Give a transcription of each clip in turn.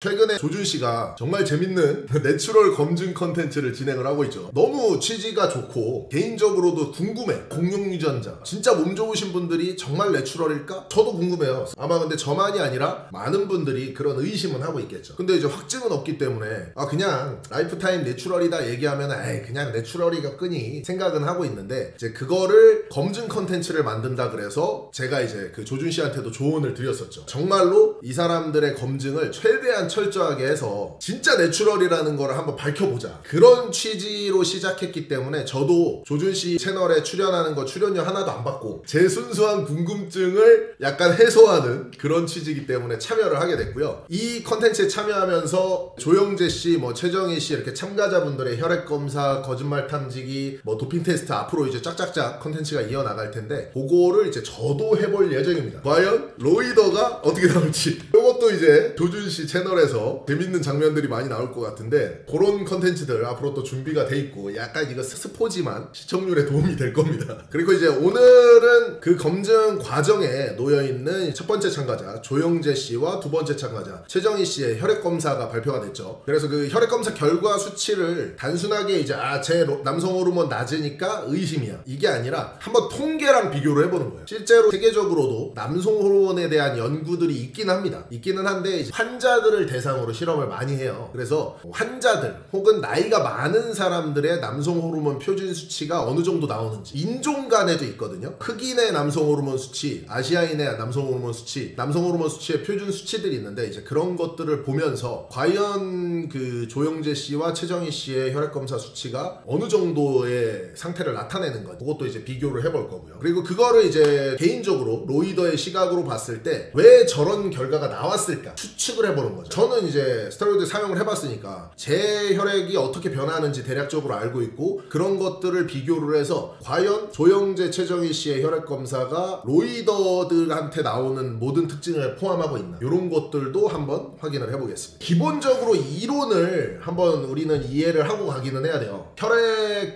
최근에 조준씨가 정말 재밌는 내추럴 검증 컨텐츠를 진행을 하고 있죠. 너무 취지가 좋고 개인적으로도 궁금해. 공룡유전자 진짜 몸 좋으신 분들이 정말 내추럴일까? 저도 궁금해요. 아마 근데 저만이 아니라 많은 분들이 그런 의심은 하고 있겠죠. 근데 이제 확증은 없기 때문에 그냥 라이프타임 내추럴이다 얘기하면 에이 그냥 내추럴이가 끄니 생각은 하고 있는데, 이제 그거를 검증 컨텐츠를 만든다 그래서 제가 이제 그 조준씨한테도 조언을 드렸었죠. 정말로 이 사람들의 검증을 최대한 철저하게 해서 진짜 내추럴이라는 거를 한번 밝혀보자, 그런 취지로 시작했기 때문에 저도 조준씨 채널에 출연하는 거 출연료 하나도 안 받고 제 순수한 궁금증을 약간 해소하는 그런 취지이기 때문에 참여를 하게 됐고요. 이 컨텐츠에 참여하면서 조영재씨, 최정희씨 이렇게 참가자분들의 혈액검사, 거짓말 탐지기, 도핑 테스트 앞으로 이제 짝짝짝 컨텐츠가 이어나갈 텐데, 그거를 이제 저도 해볼 예정입니다. 과연 로이더가 어떻게 나올지, 이것도 이제 조준씨 채널에서 재밌는 장면들이 많이 나올 것 같은데, 그런 컨텐츠들 앞으로 또 준비가 돼 있고, 약간 이거 스포지만 시청률에 도움이 될 겁니다. 그리고 이제 오늘은 그 검증 과정에 놓여있는 첫 번째 참가자 조영재 씨와 두 번째 참가자 최정희 씨의 혈액검사가 발표가 됐죠. 그래서 그 혈액검사 결과 수치를 단순하게 이제 제 남성 호르몬 낮으니까 의심이야, 이게 아니라 한번 통계랑 비교를 해보는 거예요. 실제로 세계적으로도 남성 호르몬에 대한 연구들이 있긴 합니다. 있기는 한데 이제 환자들을 대상으로 실험을 많이 해요. 그래서 환자들 혹은 나이가 많은 사람들의 남성 호르몬 표준 수치가 어느 정도 나오는지, 인종 간에도 있거든요. 흑인의 남성 호르몬 수치, 아시아인의 남성 호르몬 수치, 남성 호르몬 수치의 표준 수치들이 있는데, 이제 그런 것들을 보면서 과연 그 조영재 씨와 최정희 씨의 혈액검사 수치가 어느 정도의 상태를 나타내는 건지, 그것도 이제 비교를 해볼 거고요. 그리고 그거를 이제 개인적으로 로이더의 시각으로 봤을 때 왜 저런 결과가 나왔을까 추측을 해보는 거죠. 저는 이제 스테로이드 사용을 해봤으니까 제 혈액이 어떻게 변하는지 대략적으로 알고 있고, 그런 것들을 비교를 해서 과연 조영재, 최정희 씨의 혈액검사가 로이더들한테 나오는 모든 특징을 포함하고 있나, 이런 것들도 한번 확인을 해보겠습니다. 기본적으로 이론을 한번 우리는 이해를 하고 가기는 해야 돼요.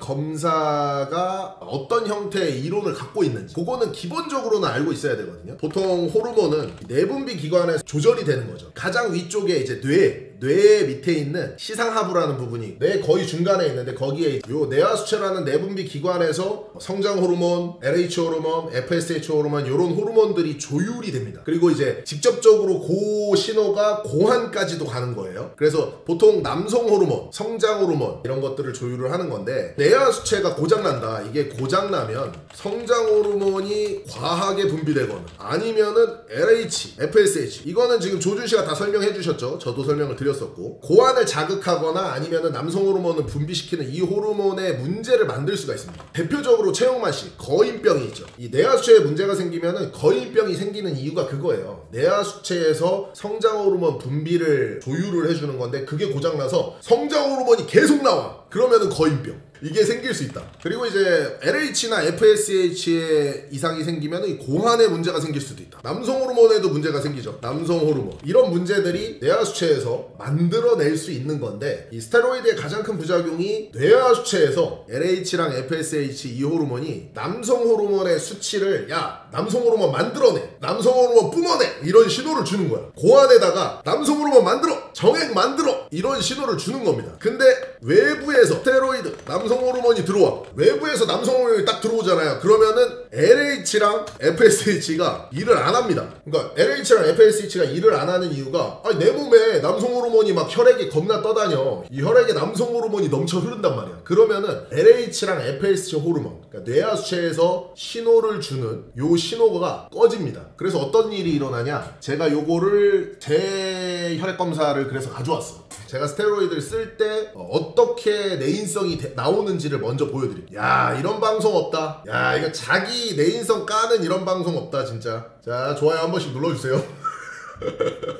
혈액검사가 어떤 형태의 이론을 갖고 있는지, 그거는 기본적으로는 알고 있어야 되거든요. 보통 호르몬은 내분비 기관에서 조절이 되는 거죠. 가장 위쪽에 이제 뇌 밑에 있는 시상하부라는 부분이 뇌 거의 중간에 있는데, 거기에 요 뇌하수체라는 내분비 기관에서 성장 호르몬, LH 호르몬, FSH 호르몬, 이런 호르몬들이 조율이 됩니다. 그리고 이제 직접적으로 그 신호가 고환까지도 가는 거예요. 그래서 보통 남성 호르몬, 성장 호르몬 이런 것들을 조율을 하는 건데, 뇌하수체가 고장난다, 이게 고장나면 성장 호르몬이 과하게 분비되거나 아니면은 LH, FSH, 이거는 지금 조준씨가 다 설명해 주셨죠. 저도 설명을 드렸었고, 고환을 자극하거나 아니면은 남성 호르몬을 분비시키는 이 호르몬의 문제를 만들 수가 있습니다. 대표적으로 최영만 씨 거인병이 있죠. 이 뇌하수체에 문제가 생기면은 거인병이 생기는 이유가 그거예요. 뇌하수체에서 성장 호르몬 분비를 조율을 해주는 건데, 그게 고장나서 성장 호르몬이 계속 나와. 그러면은 거인병, 이게 생길 수 있다. 그리고 이제 LH나 FSH에 이상이 생기면 이 고환에 문제가 생길 수도 있다. 남성 호르몬에도 문제가 생기죠. 남성 호르몬, 이런 문제들이 뇌하수체에서 만들어낼 수 있는 건데, 이 스테로이드의 가장 큰 부작용이 뇌하수체에서 LH랑 FSH 이 호르몬이 남성 호르몬의 수치를 남성 호르몬 만들어내, 남성 호르몬 뿜어내, 이런 신호를 주는 거야. 고환에다가 남성 호르몬 만들어, 정액 만들어, 이런 신호를 주는 겁니다. 근데 외부에서 스테로이드, 남성 호르몬이 들어와. 외부에서 남성 호르몬이 딱 들어오잖아요. 그러면은 LH랑 FSH가 일을 안 합니다. 그러니까 LH랑 FSH가 일을 안 하는 이유가, 내 몸에 남성 호르몬이 막 혈액에 겁나 떠다녀. 이 혈액에 남성 호르몬이 넘쳐 흐른단 말이야. 그러면은 LH랑 FSH 호르몬, 그러니까 뇌하수체에서 신호를 주는 요 신호가 꺼집니다. 그래서 어떤 일이 일어나냐, 제가 요거를 제 혈액검사를 그래서 가져왔어. 제가 스테로이드를 쓸 때 어떻게 내인성이 나오는지를 먼저 보여드릴게요. 이런 방송 없다. 이거 자기 내인성 까는 이런 방송 없다 진짜. 자, 좋아요 한 번씩 눌러주세요.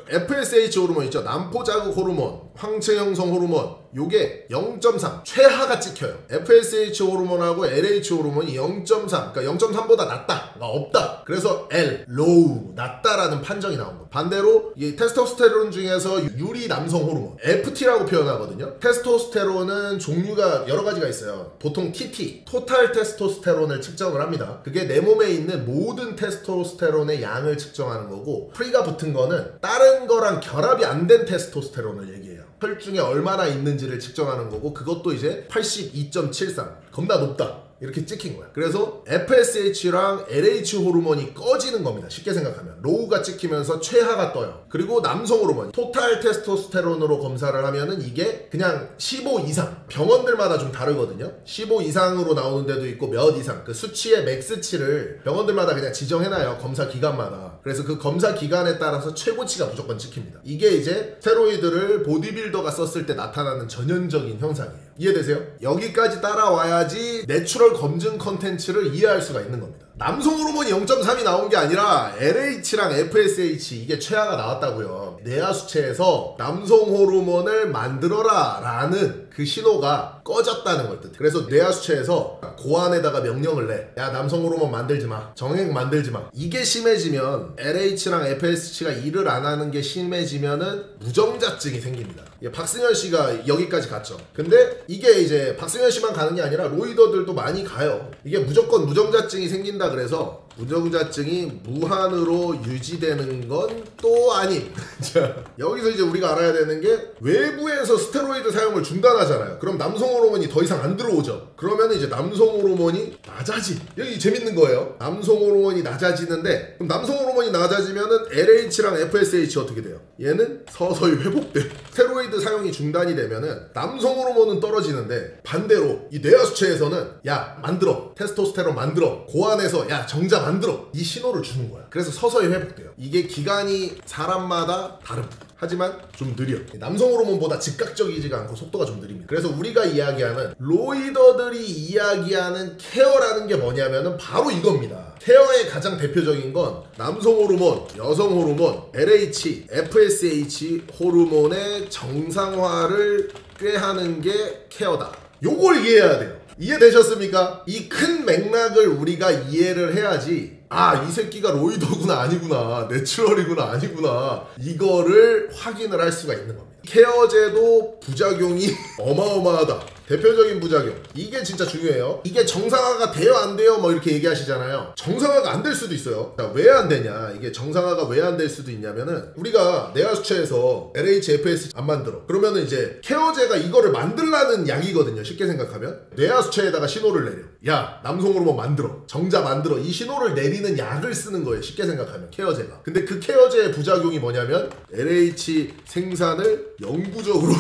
FSH 호르몬 있죠. 남포자극 호르몬, 황체 형성 호르몬, 요게 0.3 최하가 찍혀요. FSH 호르몬하고 LH 호르몬이 0.3 그러니까 0.3보다 낮다 없다. 그래서 L low 낮다라는 판정이 나온 거예요. 반대로 이 테스토스테론 중에서 유리 남성 호르몬 FT라고 표현하거든요. 테스토스테론은 종류가 여러 가지가 있어요. 보통 TT 토탈 테스토스테론을 측정을 합니다. 그게 내 몸에 있는 모든 테스토스테론의 양을 측정하는 거고, 프리가 붙은 거는 다른 거랑 결합이 안 된 테스토스테론을 얘기해요. 혈중에 얼마나 있는지를 측정하는 거고, 그것도 이제 82.73 겁나 높다 이렇게 찍힌 거야. 그래서 FSH랑 LH 호르몬이 꺼지는 겁니다. 쉽게 생각하면 로우가 찍히면서 최하가 떠요. 그리고 남성 호르몬 토탈 테스토스테론으로 검사를 하면은 이게 그냥 15 이상, 병원들마다 좀 다르거든요. 15 이상으로 나오는 데도 있고 몇 이상, 그 수치의 맥스치를 병원들마다 그냥 지정해놔요. 검사 기간마다. 그래서 그 검사 기간에 따라서 최고치가 무조건 찍힙니다. 이게 이제 스테로이드를 보디빌더가 썼을 때 나타나는 전형적인 현상이에요. 이해되세요? 여기까지 따라와야지 내추럴 검증 컨텐츠를 이해할 수가 있는 겁니다. 남성 호르몬이 0.3이 나온 게 아니라 LH랑 FSH 이게 최하가 나왔다고요. 내하 수체에서 남성 호르몬을 만들어라 라는 그 신호가 꺼졌다는 걸 뜻해. 그래서 내하 수체에서 고안에다가 명령을 내. 야, 남성 호르몬 만들지 마. 정액 만들지 마. 이게 심해지면 LH랑 FSH가 일을 안 하는 게 심해지면은 무정자증이 생깁니다. 박승현 씨가 여기까지 갔죠. 근데 이게 이제 박승현 씨만 가는 게 아니라 로이더들도 많이 가요. 이게 무조건 무정자증이 생긴다 그래서 무정자증이 무한으로 유지되는 건 또 아님. 자, 여기서 이제 우리가 알아야 되는 게 외부에서 스테로이드 사용을 중단하잖아요. 그럼 남성 호르몬이 더 이상 안 들어오죠. 그러면 이제 남성 호르몬이 낮아지. 여기 재밌는 거예요. 남성 호르몬이 낮아지는데 그럼 남성 호르몬이 낮아지면은 LH랑 FSH 어떻게 돼요? 얘는 서서히 회복돼. 스테로이드 사용이 중단이 되면은 남성 호르몬은 떨어지는데 반대로 이 내하 수체에서는 야 만들어, 테스토스테론 만들어, 고안해서 야 정자 만들어, 이 신호를 주는 거야. 그래서 서서히 회복돼요. 이게 기간이 사람마다 다릅. 하지만 좀 느려. 남성 호르몬보다 즉각적이지가 않고 속도가 좀 느립니다. 그래서 우리가 이야기하는 로이더들이 이야기하는 케어라는 게 뭐냐면은 바로 이겁니다. 케어의 가장 대표적인 건 남성 호르몬, 여성 호르몬, LH, FSH 호르몬의 정상화를 꾀하는 게 케어다. 요걸 이해해야 돼요. 이해되셨습니까? 이 큰 맥락을 우리가 이해를 해야지 아, 이 새끼가 로이더구나 아니구나, 내추럴이구나 아니구나, 이거를 확인을 할 수가 있는 겁니다. 케어제도 부작용이 어마어마하다. 대표적인 부작용, 이게 진짜 중요해요. 이게 정상화가 돼요 안 돼요 뭐 이렇게 얘기하시잖아요. 정상화가 안 될 수도 있어요. 왜 안 되냐, 이게 정상화가 왜 안 될 수도 있냐면은 우리가 내하 수체에서 LH, FS 안 만들어. 그러면은 이제 케어제가 이거를 만들라는 약이거든요. 쉽게 생각하면 내하 수체에다가 신호를 내려. 야, 남성 호르몬 만들어, 정자 만들어, 이 신호를 내리는 약을 쓰는 거예요. 쉽게 생각하면 케어제가. 근데 그 케어제의 부작용이 뭐냐면 LH 생산을 영구적으로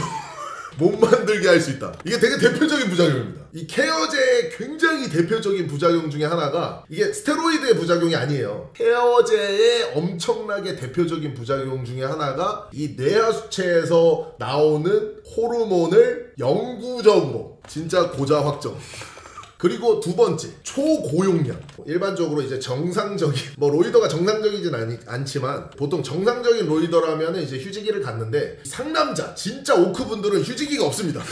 못 만들게 할 수 있다. 이게 되게 대표적인 부작용입니다. 이 케어제의 굉장히 대표적인 부작용 중에 하나가 이게 스테로이드의 부작용이 아니에요. 케어제의 엄청나게 대표적인 부작용 중에 하나가 이 내하수체에서 나오는 호르몬을 영구적으로 진짜 고자 확정. 그리고 두 번째, 초고용량. 일반적으로 이제 정상적인, 뭐 로이더가 정상적이진 않지만 보통 정상적인 로이더라면 이제 휴지기를 갖는데 상남자, 진짜 오크분들은 휴지기가 없습니다.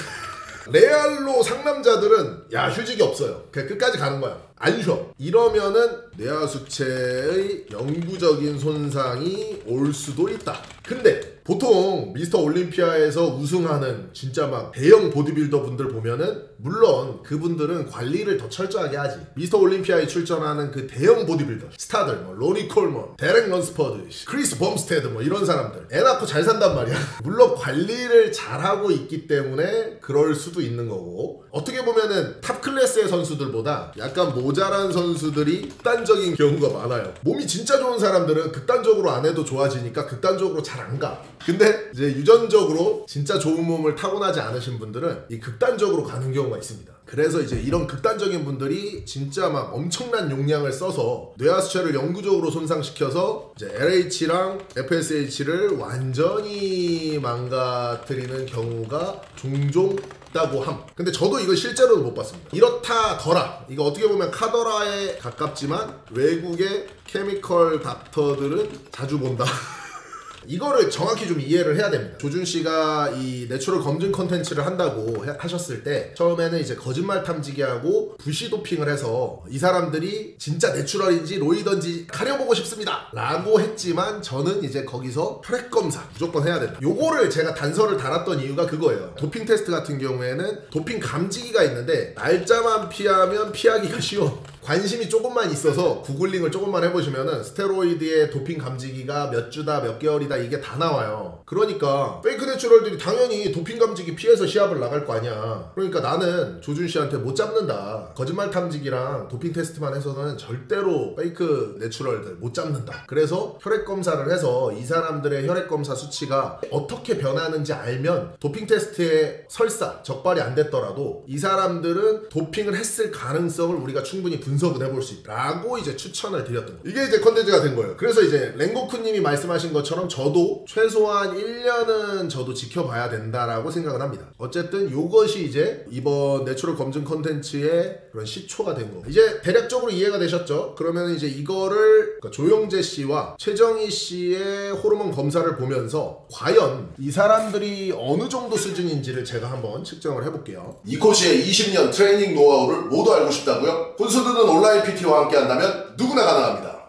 레알로 상남자들은 야 휴지기 없어요. 그냥 끝까지 가는 거야. 안 쉬어. 이러면은 내하수체의 영구적인 손상이 올 수도 있다. 근데 보통 미스터 올림피아에서 우승하는 진짜 막 대형 보디빌더 분들 보면은 물론 그분들은 관리를 더 철저하게 하지. 미스터 올림피아에 출전하는 그 대형 보디빌더 스타들, 뭐 로니 콜먼, 데렉 런스퍼드, 크리스 범스테드 뭐 이런 사람들 애 낳고 잘 산단 말이야. 물론 관리를 잘하고 있기 때문에 그럴 수도 있는 거고, 어떻게 보면은 탑 클래스의 선수들보다 약간 모자란 선수들이 극단적인 경우가 많아요. 몸이 진짜 좋은 사람들은 극단적으로 안 해도 좋아지니까 극단적으로 잘 안 가. 근데 이제 유전적으로 진짜 좋은 몸을 타고나지 않으신 분들은 이 극단적으로 가는 경우가 있습니다. 그래서 이제 이런 극단적인 분들이 진짜 막 엄청난 용량을 써서 뇌하수체를 영구적으로 손상시켜서 이제 LH랑 FSH를 완전히 망가뜨리는 경우가 종종 있다고 함. 근데 저도 이거 실제로는 못 봤습니다. 이렇다 더라, 이거 어떻게 보면 카더라에 가깝지만 외국의 케미컬 닥터들은 자주 본다. 이거를 정확히 좀 이해를 해야 됩니다. 조준 씨가 이 내추럴 검증 컨텐츠를 한다고 하셨을 때 처음에는 이제 거짓말 탐지기하고 부시 도핑을 해서 이 사람들이 진짜 내추럴인지 로이던지 가려보고 싶습니다 라고 했지만, 저는 이제 거기서 혈액 검사 무조건 해야 된다, 요거를 제가 단서를 달았던 이유가 그거예요. 도핑 테스트 같은 경우에는 도핑 감지기가 있는데 날짜만 피하면 피하기가 쉬워. 관심이 조금만 있어서 구글링을 조금만 해보시면은 스테로이드의 도핑 감지기가 몇 주다 몇 개월이다 이게 다 나와요. 그러니까 페이크 내추럴들이 당연히 도핑 감지기 피해서 시합을 나갈 거 아니야. 그러니까 나는 조준 씨한테 못 잡는다, 거짓말 탐지기랑 도핑 테스트만 해서는 절대로 페이크 내추럴들 못 잡는다. 그래서 혈액 검사를 해서 이 사람들의 혈액 검사 수치가 어떻게 변하는지 알면 도핑 테스트에 설사 적발이 안 됐더라도 이 사람들은 도핑을 했을 가능성을 우리가 충분히 분석을 해볼 수 있다라고 이제 추천을 드렸던 거예요. 이게 이제 컨텐츠가 된 거예요. 그래서 이제 랭고쿠님이 말씀하신 것처럼 저도 최소한 1년은 저도 지켜봐야 된다라고 생각을 합니다. 어쨌든 요것이 이제 이번 내추럴 검증 컨텐츠의 그런 시초가 된 거. 이제 대략적으로 이해가 되셨죠? 그러면 이제 이거를 그러니까 조영재 씨와 최정희 씨의 호르몬 검사를 보면서 과연 이 사람들이 어느 정도 수준인지를 제가 한번 측정을 해볼게요. 이 코치의 20년 트레이닝 노하우를 모두 알고 싶다고요? 군수들은 온라인 PT와 함께 한다면 누구나 가능합니다.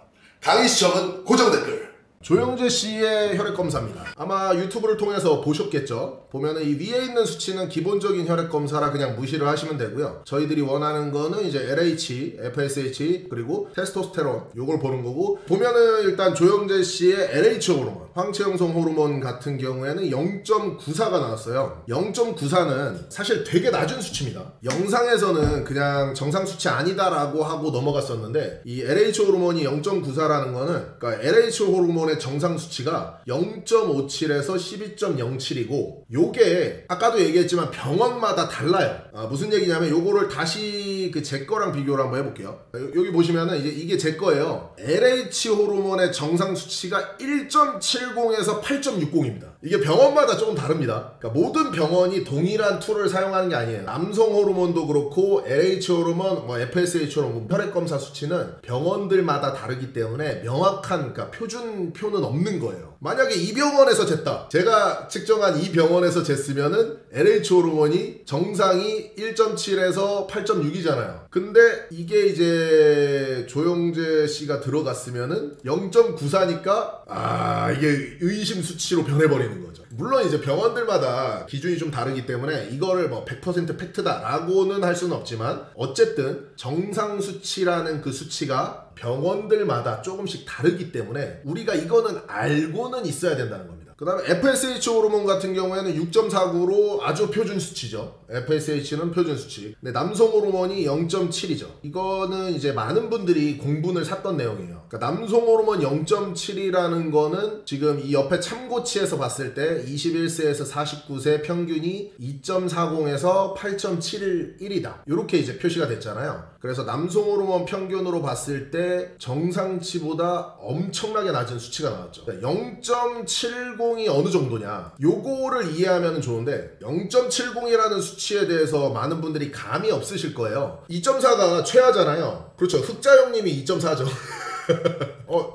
강의 시청은 고정 댓글. 조영재 씨의 혈액 검사입니다. 아마 유튜브를 통해서 보셨겠죠? 보면은 이 위에 있는 수치는 기본적인 혈액 검사라 그냥 무시를 하시면 되고요. 저희들이 원하는 거는 이제 LH, FSH 그리고 테스토스테론 요걸 보는 거고, 보면은 일단 조영재 씨의 LH 호르몬, 황체형성 호르몬 같은 경우에는 0.94가 나왔어요. 0.94는 사실 되게 낮은 수치입니다. 영상에서는 그냥 정상 수치 아니다라고 하고 넘어갔었는데, 이 LH 호르몬이 0.94라는 거는 그러니까 LH 호르몬의 정상 수치가 0.57에서 12.07이고 요게 아까도 얘기했지만 병원마다 달라요. 무슨 얘기냐면 요거를 다시 제 거랑 비교를 한번 해볼게요. 여기 보시면은 이제 이게 제 거예요. LH 호르몬의 정상 수치가 1.70에서 8.60입니다. 이게 병원마다 조금 다릅니다. 그러니까 모든 병원이 동일한 툴을 사용하는 게 아니에요. 남성 호르몬도 그렇고 LH 호르몬, FSH 호르몬 혈액 검사 수치는 병원들마다 다르기 때문에 명확한 그러니까 표준표는 없는 거예요. 만약에 이 병원에서 쟀다, 제가 측정한 이 병원에서 쟀으면은 LH 호르몬이 정상이 1.7에서 8.6이잖아요. 근데 이게 이제 조영재 씨가 들어갔으면은 0.94니까 이게 의심 수치로 변해버리는 거죠. 물론 이제 병원들마다 기준이 좀 다르기 때문에 이거를 뭐 100% 팩트다라고는 할 수는 없지만, 어쨌든 정상 수치라는 그 수치가 병원들마다 조금씩 다르기 때문에 우리가 이거는 알고는 있어야 된다는 겁니다. 그 다음에 FSH 호르몬 같은 경우에는 6.49로 아주 표준 수치죠. FSH는 표준 수치. 근데 남성 호르몬이 0.7이죠. 이거는 이제 많은 분들이 공분을 샀던 내용이에요. 그러니까 남성 호르몬 0.7이라는 거는 지금 이 옆에 참고치에서 봤을 때 21세에서 49세 평균이 2.40에서 8.71이다. 이렇게 이제 표시가 됐잖아요. 그래서 남성 호르몬 평균으로 봤을 때 정상치보다 엄청나게 낮은 수치가 나왔죠. 0.70이 어느 정도냐, 요거를 이해하면 좋은데 0.70이라는 수치에 대해서 많은 분들이 감이 없으실 거예요. 2.4가 최하잖아요. 그렇죠. 흑자형님이 2.4죠.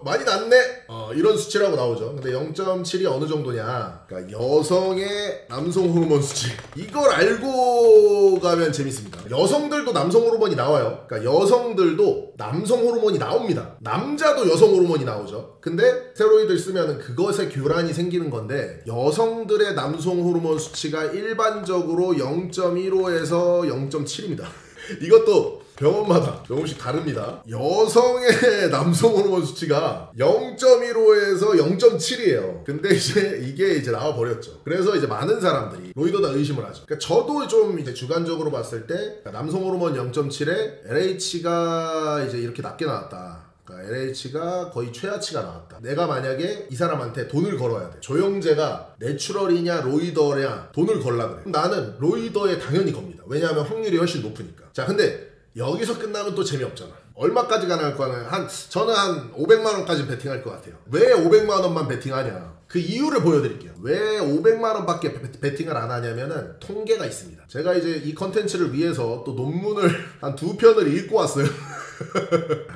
많이 낮네? 이런 수치라고 나오죠. 근데 0.7이 어느 정도냐, 그러니까 여성의 남성 호르몬 수치, 이걸 알고 가면 재밌습니다. 여성들도 남성 호르몬이 나와요. 그러니까 여성들도 남성 호르몬이 나옵니다. 남자도 여성 호르몬이 나오죠. 근데 스테로이드를 쓰면 그것에 교란이 생기는 건데, 여성들의 남성 호르몬 수치가 일반적으로 0.15에서 0.7입니다. 이것도 병원마다 조금씩 다릅니다. 여성의 남성 호르몬 수치가 0.15에서 0.7이에요. 근데 이제 이게 나와 버렸죠. 그래서 이제 많은 사람들이 로이더다 의심을 하죠. 그러니까 저도 좀 이제 주관적으로 봤을 때 남성 호르몬 0.7에 LH가 이제 이렇게 낮게 나왔다. 그러니까 LH가 거의 최하치가 나왔다. 내가 만약에 이 사람한테 돈을 걸어야 돼. 조영재가 내추럴이냐 로이더냐 돈을 걸라 그래. 그럼 나는 로이더에 당연히 겁니다. 왜냐하면 확률이 훨씬 높으니까. 자, 근데 여기서 끝나면 또 재미없잖아. 얼마까지 가능할 거는 저는 한 500만원까지 베팅할 것 같아요. 왜 500만원만 베팅하냐, 그 이유를 보여드릴게요. 왜 500만원밖에 베팅을 안 하냐면은 통계가 있습니다. 제가 이제 이 컨텐츠를 위해서 또 논문을 한 2편을 읽고 왔어요.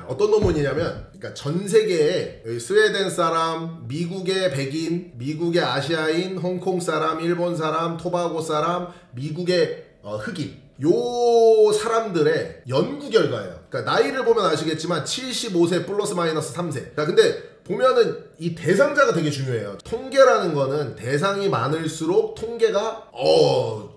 어떤 논문이냐면, 그러니까 전 세계에 스웨덴 사람, 미국의 백인, 미국의 아시아인, 홍콩 사람, 일본 사람, 토바고 사람, 미국의 흑인, 요 사람들의 연구 결과예요. 그러니까 나이를 보면 아시겠지만 75세 플러스 마이너스 3세. 자, 근데 보면은 이 대상자가 되게 중요해요. 통계라는 거는 대상이 많을수록 통계가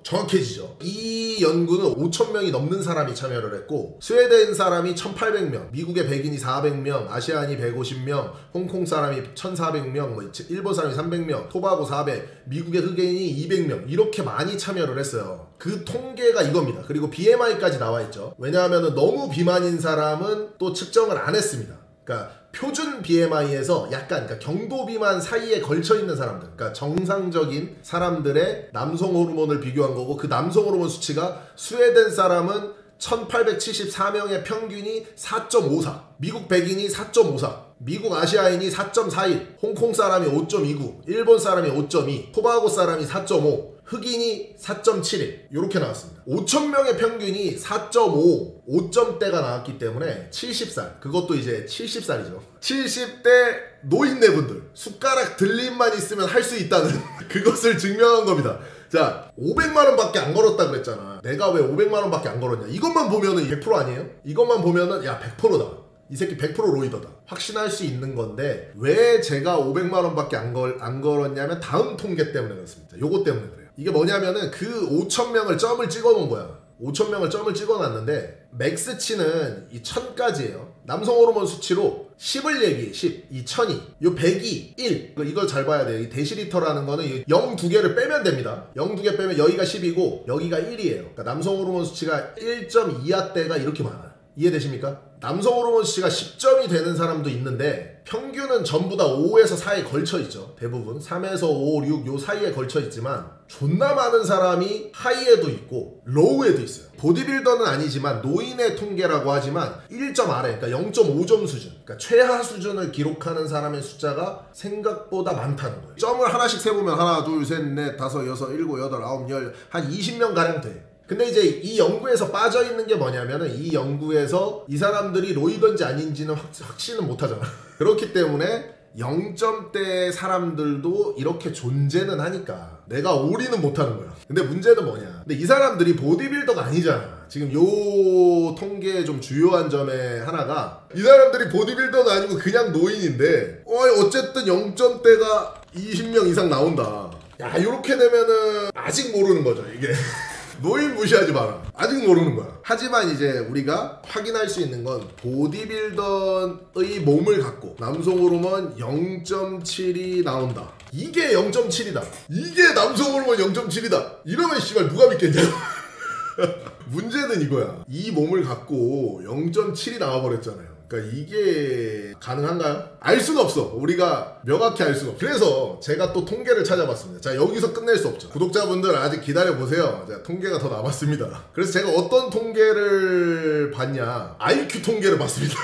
정확해지죠. 이 연구는 5,000명이 넘는 사람이 참여를 했고, 스웨덴 사람이 1,800명, 미국의 백인이 400명, 아시안이 150명, 홍콩 사람이 1,400명, 뭐 일본 사람이 300명, 토바고 400, 미국의 흑인이 200명, 이렇게 많이 참여를 했어요. 그 통계가 이겁니다. 그리고 BMI까지 나와 있죠. 왜냐하면 너무 비만인 사람은 또 측정을 안 했습니다. 그러니까 표준 BMI에서 약간, 그러니까 경도 비만 사이에 걸쳐 있는 사람들, 그러니까 정상적인 사람들의 남성 호르몬을 비교한 거고, 그 남성 호르몬 수치가 스웨덴 사람은 1874명의 평균이 4.54, 미국 백인이 4.54, 미국 아시아인이 4.41, 홍콩 사람이 5.29, 일본 사람이 5.2, 토바고 사람이 4.5, 흑인이 4.71, 이렇게 나왔습니다. 5,000명의 평균이 4.5, 5점대가 나왔기 때문에 70살, 그것도 이제 70살이죠. 70대 노인네분들, 숟가락 들림만 있으면 할 수 있다는 그것을 증명한 겁니다. 자, 500만원 밖에 안 걸었다 그랬잖아. 내가 왜 500만원 밖에 안 걸었냐. 이것만 보면은 100% 아니에요? 이것만 보면은 야 100%다. 이 새끼 100% 로이더다. 확신할 수 있는 건데, 왜 제가 500만원 밖에 안 걸었냐면 다음 통계 때문에 그렇습니다. 요거 때문에 그래요. 이게 뭐냐면은 그 5,000명을 점을 찍어 놓은 거야. 5,000명을 점을 찍어 놨는데 맥스치는 이 1000까지예요. 남성 호르몬 수치로 10을 얘기해. 10, 이 1000이, 요 100이 1. 이걸 잘 봐야 돼요. 이 데시리터라는 거는 0 두 개를 빼면 됩니다. 0 두 개 빼면 여기가 10이고 여기가 1이에요. 그러니까 남성 호르몬 수치가 1.2하대가 이렇게 많아요. 이해되십니까? 남성 호르몬 수치가 10점이 되는 사람도 있는데 평균은 전부 다 5에서 4에 걸쳐 있죠. 대부분 3에서 5, 6 요 사이에 걸쳐 있지만 존나 많은 사람이 하이에도 있고 로우에도 있어요. 보디빌더는 아니지만 노인의 통계라고 하지만 1점 아래, 그러니까 0.5점 수준, 그러니까 최하 수준을 기록하는 사람의 숫자가 생각보다 많다는 거예요. 점을 하나씩 세보면 하나, 둘, 셋, 넷, 다섯, 여섯, 일곱, 여덟, 아홉, 열, 한 20명 가량 돼. 근데 이제 이 연구에서 빠져있는 게 뭐냐면은, 이 연구에서 이 사람들이 로이던지 아닌지는 확신은 못하잖아. 그렇기 때문에 0점대 사람들도 이렇게 존재는 하니까 내가 오리는 못하는 거야. 근데 문제는 뭐냐, 근데 이 사람들이 보디빌더가 아니잖아. 지금 요 통계의 좀 주요한 점의 하나가, 이 사람들이 보디빌더가 아니고 그냥 노인인데 어쨌든 0점대가 20명 이상 나온다. 야, 요렇게 되면은 아직 모르는 거죠 이게. 노인 무시하지 마라. 아직 모르는 거야. 하지만 이제 우리가 확인할 수 있는 건, 보디빌더의 몸을 갖고 남성 호르몬 0.7이 나온다. 이게 0.7이다. 이게 남성 호르몬 0.7이다. 이러면 씨발 누가 믿겠냐. 문제는 이거야. 이 몸을 갖고 0.7이 나와버렸잖아요. 그러니까 이게 가능한가요? 알 수가 없어. 우리가 명확히 알 수가 없어. 그래서 제가 또 통계를 찾아봤습니다. 자, 여기서 끝낼 수 없죠. 구독자분들 아직 기다려보세요. 자, 통계가 더 남았습니다. 그래서 제가 어떤 통계를 봤냐, IQ 통계를 봤습니다.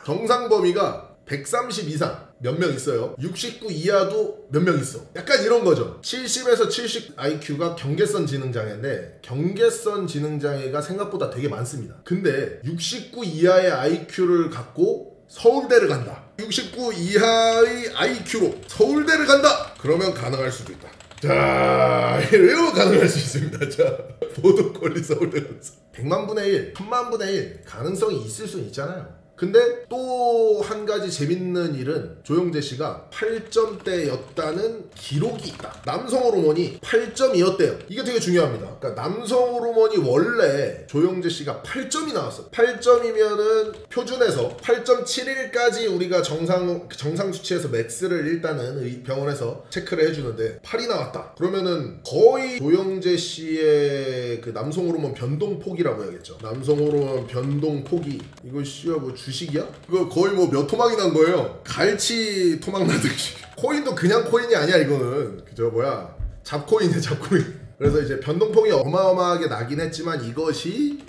정상 범위가 130 이상 몇 명 있어요. 69 이하도 몇 명 있어. 약간 이런 거죠. 70에서 70 IQ가 경계선 지능장애인데, 경계선 지능장애가 생각보다 되게 많습니다. 근데 69 이하의 IQ를 갖고 서울대를 간다. 69 이하의 IQ로 서울대를 간다. 그러면 가능할 수도 있다. 자, 왜요? 가능할 수 있습니다. 자, 보도권리 서울대 간다. 100만 분의 1, 1000만 분의 1 가능성이 있을 수는 있잖아요. 근데 또 한 가지 재밌는 일은, 조영재 씨가 8점대였다는 기록이 있다. 남성 호르몬이 8점이었대요. 이게 되게 중요합니다. 그러니까 남성 호르몬이 원래 조영재 씨가 8점이 나왔어. 8점이면은 표준에서 8.71까지 우리가 정상 수치에서 맥스를 일단은 병원에서 체크를 해주는데 8이 나왔다. 그러면은 거의 조영재 씨의 그 남성 호르몬 변동폭이라고 해야겠죠. 남성 호르몬 변동폭이, 이거 씨야 뭐 주식이야? 이거 거의 뭐 몇 토막이 난 거예요. 갈치 토막 나듯이. 코인도 그냥 코인이 아니야. 이거는 그저 뭐야, 잡코인이야, 잡코인. 그래서 이제 변동폭이 어마어마하게 나긴 했지만 이것이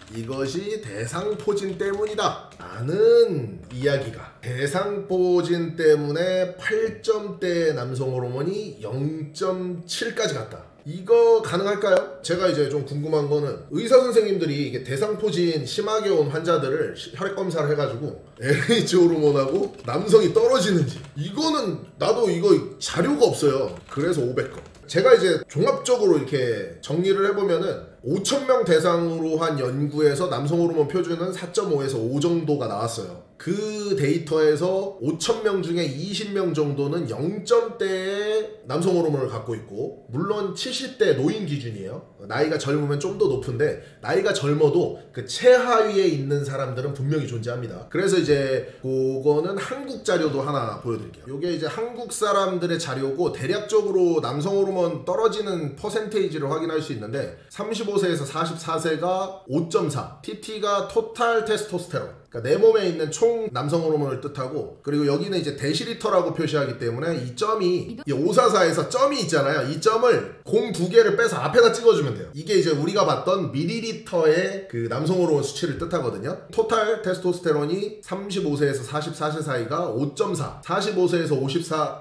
대상포진 때문이다 라는 이야기가, 대상포진 때문에 8점대 남성 호르몬이 0.7까지 갔다. 이거 가능할까요? 제가 이제 좀 궁금한 거는 의사 선생님들이 이게 대상포진 심하게 온 환자들을 혈액 검사를 해가지고 LH 호르몬하고 남성이 떨어지는지, 이거는 나도 이거 자료가 없어요. 그래서 500건. 제가 이제 종합적으로 이렇게 정리를 해보면은 5,000명 대상으로 한 연구에서 남성 호르몬 표준은 4.5에서 5 정도가 나왔어요. 그 데이터에서 5,000명 중에 20명 정도는 0점대의 남성 호르몬을 갖고 있고, 물론 70대 노인 기준이에요. 나이가 젊으면 좀 더 높은데 나이가 젊어도 그 최하위에 있는 사람들은 분명히 존재합니다. 그래서 이제 그거는 한국 자료도 하나 보여드릴게요. 이게 이제 한국 사람들의 자료고 대략적으로 남성 호르몬 떨어지는 퍼센테이지를 확인할 수 있는데 35세에서 44세가 5.4, TT가 토탈 테스토스테론, 그러니까 내 몸에 있는 총 남성 호르몬을 뜻하고, 그리고 여기는 이제 데시리터라고 표시하기 때문에 이 점이, 이 544에서 점이 있잖아요. 이 점을 공 2개를 빼서 앞에다 찍어주면 돼요. 이게 이제 우리가 봤던 밀리리터의 그 남성 호르몬 수치를 뜻하거든요. 토탈 테스토스테론이 35세에서 44세 사이가 5.4, 45세에서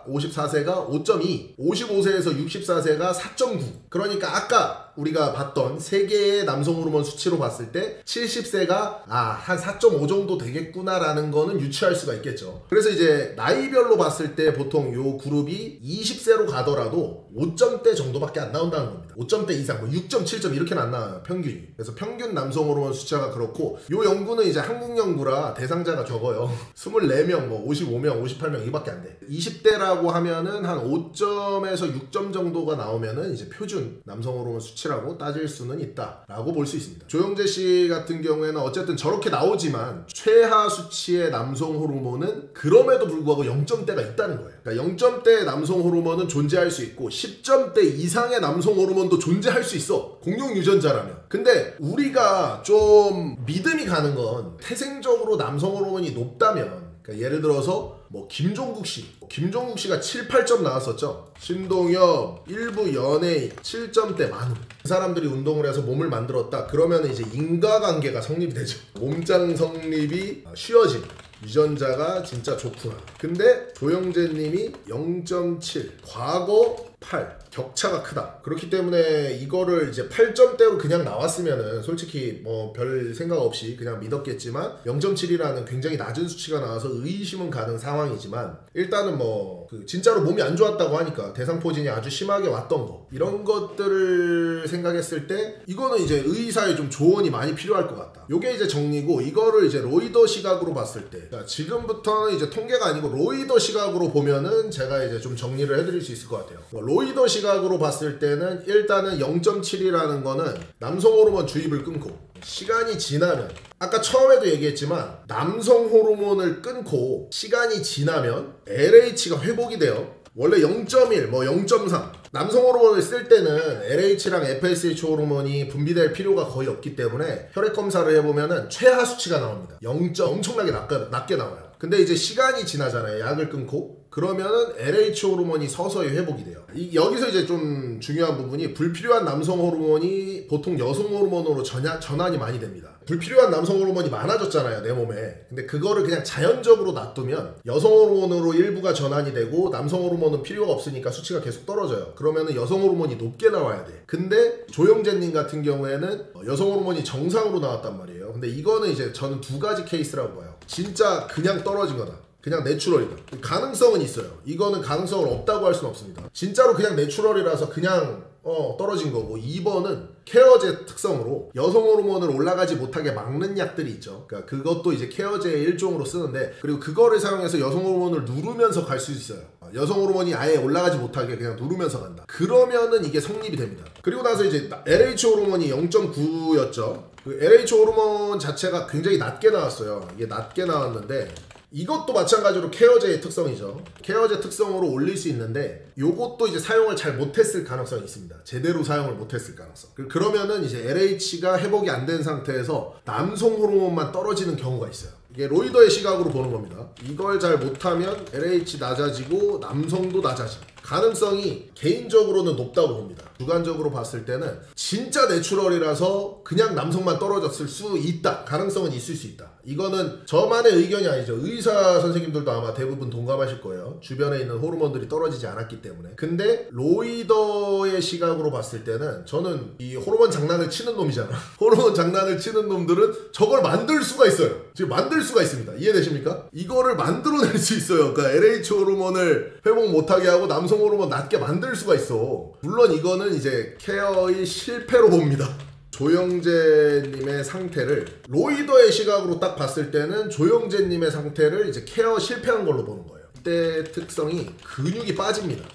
54세가 5.2, 55세에서 64세가 4.9. 그러니까 아까 우리가 봤던 3개의 남성 호르몬 수치로 봤을 때 70세가 한 4.5 정도 되겠구나라는 거는 유추할 수가 있겠죠. 그래서 이제 나이별로 봤을 때 보통 요 그룹이 20세로 가더라도 5점대 정도밖에 안 나온다는 겁니다. 5점대 이상, 뭐 6.7점 이렇게는 안 나와요, 평균이. 그래서 평균 남성 호르몬 숫자가 그렇고, 요 연구는 이제 한국 연구라 대상자가 적어요. 24명, 뭐 55명, 58명 이밖에 안 돼. 20대라고 하면은 한 5점에서 6점 정도가 나오면은 이제 표준 남성 호르몬 수치라고 따질 수는 있다라고 볼 수 있습니다. 조영재 씨 같은 경우에는 어쨌든 저렇게 나오지만 최하 수치의 남성 호르몬은 그럼에도 불구하고 0점대가 있다는 거예요. 그러니까 0점대의 남성 호르몬은 존재할 수 있고 10점대 이상의 남성 호르몬도 존재할 수 있어, 공룡 유전자라면. 근데 우리가 좀 믿음이 가는 건 태생적으로 남성 호르몬이 높다면, 그러니까 예를 들어서 뭐 김종국 씨가 7, 8점 나왔었죠. 신동엽, 일부 연예인 7점대 만우. 그 사람들이 운동을 해서 몸을 만들었다. 그러면 이제 인과관계가 성립이 되죠. 몸짱 성립이 쉬워짐. 유전자가 진짜 좋구나. 근데 조영재님이 0.7, 과거 8, 격차가 크다. 그렇기 때문에 이거를 이제 8점대로 그냥 나왔으면은 솔직히 뭐 별 생각 없이 그냥 믿었겠지만 0.7이라는 굉장히 낮은 수치가 나와서 의심은 가는 상황이지만, 일단은 뭐 그 진짜로 몸이 안 좋았다고 하니까 대상포진이 아주 심하게 왔던 거, 이런 것들을 생각했을 때 이거는 이제 의사의 좀 조언이 많이 필요할 것 같다. 요게 이제 정리고, 이거를 이제 로이더 시각으로 봤을 때, 그러니까 지금부터는 이제 통계가 아니고 로이더 시각으로 보면은 제가 이제 좀 정리를 해드릴 수 있을 것 같아요. 로이더 시각으로 봤을 때는 일단은 0.7이라는 거는 남성 호르몬 주입을 끊고 시간이 지나면, 아까 처음에도 얘기했지만 남성 호르몬을 끊고 시간이 지나면 LH가 회복이 돼요. 원래 0.1, 뭐 0.3 남성 호르몬을 쓸 때는 LH랑 FSH 호르몬이 분비될 필요가 거의 없기 때문에 혈액 검사를 해보면은 최하 수치가 나옵니다. 0. 엄청나게 낮게 나와요. 근데 이제 시간이 지나잖아요, 약을 끊고. 그러면은 LH 호르몬이 서서히 회복이 돼요. 여기서 이제 좀 중요한 부분이, 불필요한 남성 호르몬이 보통 여성 호르몬으로 전환이 많이 됩니다. 불필요한 남성 호르몬이 많아졌잖아요, 내 몸에. 근데 그거를 그냥 자연적으로 놔두면 여성 호르몬으로 일부가 전환이 되고 남성 호르몬은 필요가 없으니까 수치가 계속 떨어져요. 그러면은 여성 호르몬이 높게 나와야 돼. 근데 조영재님 같은 경우에는 여성 호르몬이 정상으로 나왔단 말이에요. 근데 이거는 이제 저는 2가지 케이스라고 봐요. 진짜 그냥 떨어진 거다, 그냥 내추럴이다. 가능성은 있어요. 이거는 가능성을 없다고 할 수는 없습니다. 진짜로 그냥 내추럴이라서 그냥 떨어진 거고, 2번은 케어제 특성으로 여성 호르몬을 올라가지 못하게 막는 약들이 있죠. 그러니까 그것도 이제 케어제의 일종으로 쓰는데, 그리고 그거를 사용해서 여성 호르몬을 누르면서 갈 수 있어요. 여성 호르몬이 아예 올라가지 못하게 그냥 누르면서 간다. 그러면은 이게 성립이 됩니다. 그리고 나서 이제 LH 호르몬이 0.9였죠. 그 LH 호르몬 자체가 굉장히 낮게 나왔어요. 이게 낮게 나왔는데, 이것도 마찬가지로 케어제의 특성이죠. 케어제 특성으로 올릴 수 있는데, 요것도 이제 사용을 잘 못했을 가능성이 있습니다. 제대로 사용을 못했을 가능성. 그러면은 이제 LH가 회복이 안 된 상태에서 남성 호르몬만 떨어지는 경우가 있어요. 이게 로이더의 시각으로 보는 겁니다. 이걸 잘 못하면 LH 낮아지고 남성도 낮아지고, 가능성이 개인적으로는 높다고 봅니다. 주관적으로 봤을 때는 진짜 내추럴이라서 그냥 남성만 떨어졌을 수 있다, 가능성은 있을 수 있다. 이거는 저만의 의견이 아니죠. 의사 선생님들도 아마 대부분 동감하실 거예요. 주변에 있는 호르몬들이 떨어지지 않았기 때문에. 근데 로이더의 시각으로 봤을 때는 저는 이 호르몬 장난을 치는 놈이잖아. 호르몬 장난을 치는 놈들은 저걸 만들 수가 있어요. 지금 만들 수가 있습니다. 이해되십니까? 이거를 만들어낼 수 있어요. 그러니까 LH 호르몬을 회복 못하게 하고 남성 호르몬 낮게 만들 수가 있어. 물론 이거는 이제 케어의 실패로 봅니다. 조영재님의 상태를 로이더의 시각으로 딱 봤을 때는 조영재님의 상태를 이제 케어 실패한 걸로 보는 거예요. 이때 특성이 근육이 빠집니다.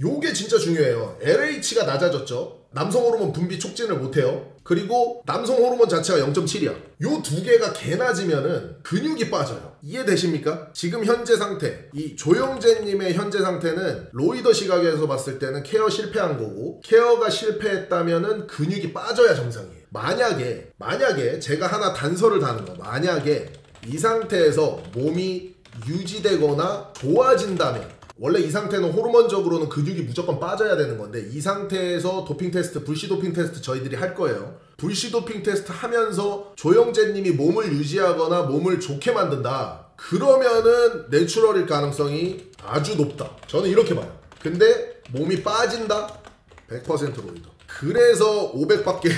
요게 진짜 중요해요. LH가 낮아졌죠. 남성 호르몬 분비 촉진을 못해요. 그리고 남성 호르몬 자체가 0.7이야. 요 두 개가 개 낮으면은 근육이 빠져요. 이해되십니까? 지금 현재 상태, 이 조영재님의 현재 상태는 로이더 시각에서 봤을 때는 케어 실패한 거고, 케어가 실패했다면은 근육이 빠져야 정상이에요. 만약에 제가 하나 단서를 다는 거, 만약에 이 상태에서 몸이 유지되거나 좋아진다면, 원래 이 상태는 호르몬적으로는 근육이 무조건 빠져야 되는 건데, 이 상태에서 도핑 테스트, 불시 도핑 테스트 저희들이 할 거예요. 불시 도핑 테스트 하면서 조영재님이 몸을 유지하거나 몸을 좋게 만든다. 그러면은 내추럴일 가능성이 아주 높다. 저는 이렇게 봐요. 근데 몸이 빠진다? 100% 로이더. 그래서 500밖에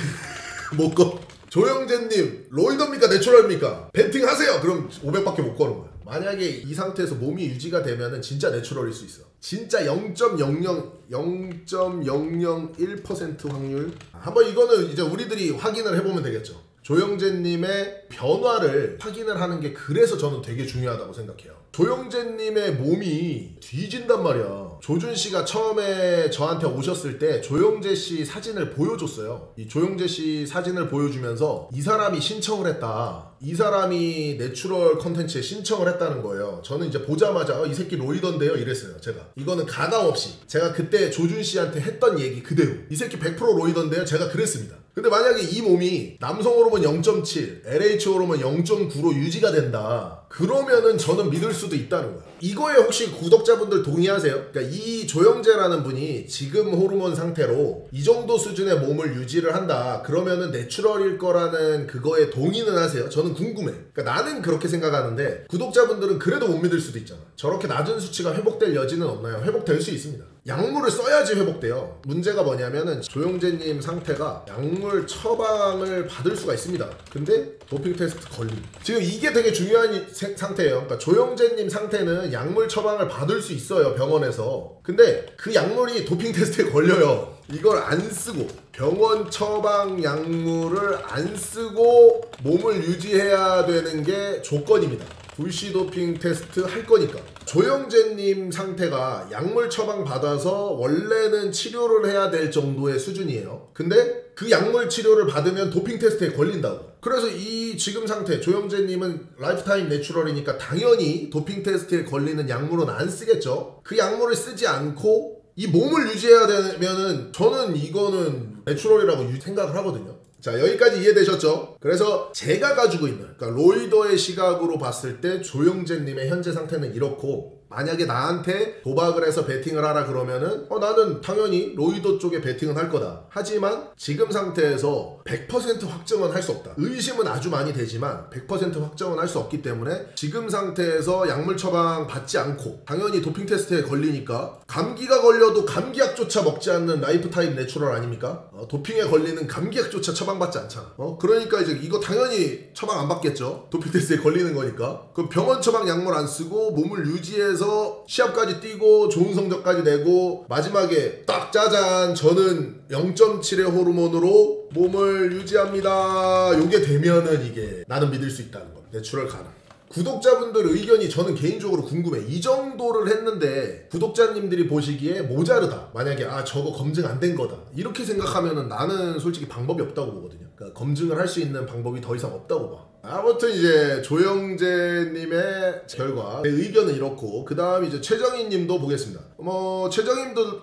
못 거. 조영재님 로이더입니까 내추럴입니까? 배팅하세요. 그럼 500밖에 못 거는 거예요. 만약에 이 상태에서 몸이 유지가 되면은 진짜 내추럴일 수 있어. 진짜 0.001% 확률. 한번 이거는 이제 우리들이 확인을 해보면 되겠죠. 조영재님의 변화를 확인을 하는 게 그래서 저는 되게 중요하다고 생각해요. 조영재님의 몸이 뒤진단 말이야. 조준씨가 처음에 저한테 오셨을 때 조영재씨 사진을 보여줬어요. 이 조영재씨 사진을 보여주면서 이 사람이 신청을 했다. 이 사람이 내추럴 컨텐츠에 신청을 했다는 거예요. 저는 이제 보자마자 이 새끼 로이더인데요 이랬어요. 제가 이거는 가감 없이 제가 그때 조준씨한테 했던 얘기 그대로 이 새끼 100% 로이더인데요 제가 그랬습니다. 근데 만약에 이 몸이 남성 호르몬 0.7, LH 호르몬 0.9로 유지가 된다. 그러면은 저는 믿을 수도 있다는 거야. 이거에 혹시 구독자분들 동의하세요? 그러니까 이 조영재라는 분이 지금 호르몬 상태로 이 정도 수준의 몸을 유지를 한다. 그러면은 내추럴일 거라는 그거에 동의는 하세요? 저는 궁금해. 그러니까 나는 그렇게 생각하는데 구독자분들은 그래도 못 믿을 수도 있잖아. 저렇게 낮은 수치가 회복될 여지는 없나요? 회복될 수 있습니다. 약물을 써야지 회복돼요. 문제가 뭐냐면은 조영재님 상태가 약물 처방을 받을 수가 있습니다. 근데 도핑 테스트 걸림. 지금 이게 되게 중요한 상태예요. 그러니까 조영재님 상태는 약물 처방을 받을 수 있어요 병원에서. 근데 그 약물이 도핑 테스트에 걸려요. 이걸 안 쓰고 병원 처방 약물을 안 쓰고 몸을 유지해야 되는 게 조건입니다. 불시 도핑 테스트 할 거니까. 조영재님 상태가 약물 처방 받아서 원래는 치료를 해야 될 정도의 수준이에요. 근데 그 약물 치료를 받으면 도핑 테스트에 걸린다고. 그래서 이 지금 상태 조영재님은 라이프타임 내추럴이니까 당연히 도핑 테스트에 걸리는 약물은 안 쓰겠죠. 그 약물을 쓰지 않고 이 몸을 유지해야 되면은 저는 이거는 내추럴이라고 생각을 하거든요. 자, 여기까지 이해되셨죠? 그래서 제가 가지고 있는 그러니까 로이더의 시각으로 봤을 때 조영재님의 현재 상태는 이렇고, 만약에 나한테 도박을 해서 베팅을 하라 그러면은 나는 당연히 로이더 쪽에 베팅은 할 거다. 하지만 지금 상태에서 100% 확정은 할 수 없다. 의심은 아주 많이 되지만 100% 확정은 할 수 없기 때문에 지금 상태에서 약물 처방 받지 않고 당연히 도핑 테스트에 걸리니까, 감기가 걸려도 감기약조차 먹지 않는 라이프타임 내추럴 아닙니까? 도핑에 걸리는 감기약조차 처방받지 않잖아. 그러니까 이제 이거 당연히 처방 안 받겠죠. 도핑 테스트에 걸리는 거니까. 그럼 병원 처방 약물 안 쓰고 몸을 유지해서 시합까지 뛰고 좋은 성적까지 내고 마지막에 딱 짜잔 저는 0.7의 호르몬으로 몸을 유지합니다. 요게 되면은 이게 나는 믿을 수 있다는 거. 내추럴 가능. 구독자분들 의견이 저는 개인적으로 궁금해. 이 정도를 했는데 구독자님들이 보시기에 모자르다. 만약에 저거 검증 안 된 거다. 이렇게 생각하면은 나는 솔직히 방법이 없다고 보거든요. 그러니까 검증을 할 수 있는 방법이 더 이상 없다고 봐. 아무튼 이제 조영재님의 결과 제 의견은 이렇고, 그 다음 이제 최정희님도 보겠습니다.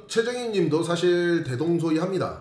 최정희님도 사실 대동소이합니다.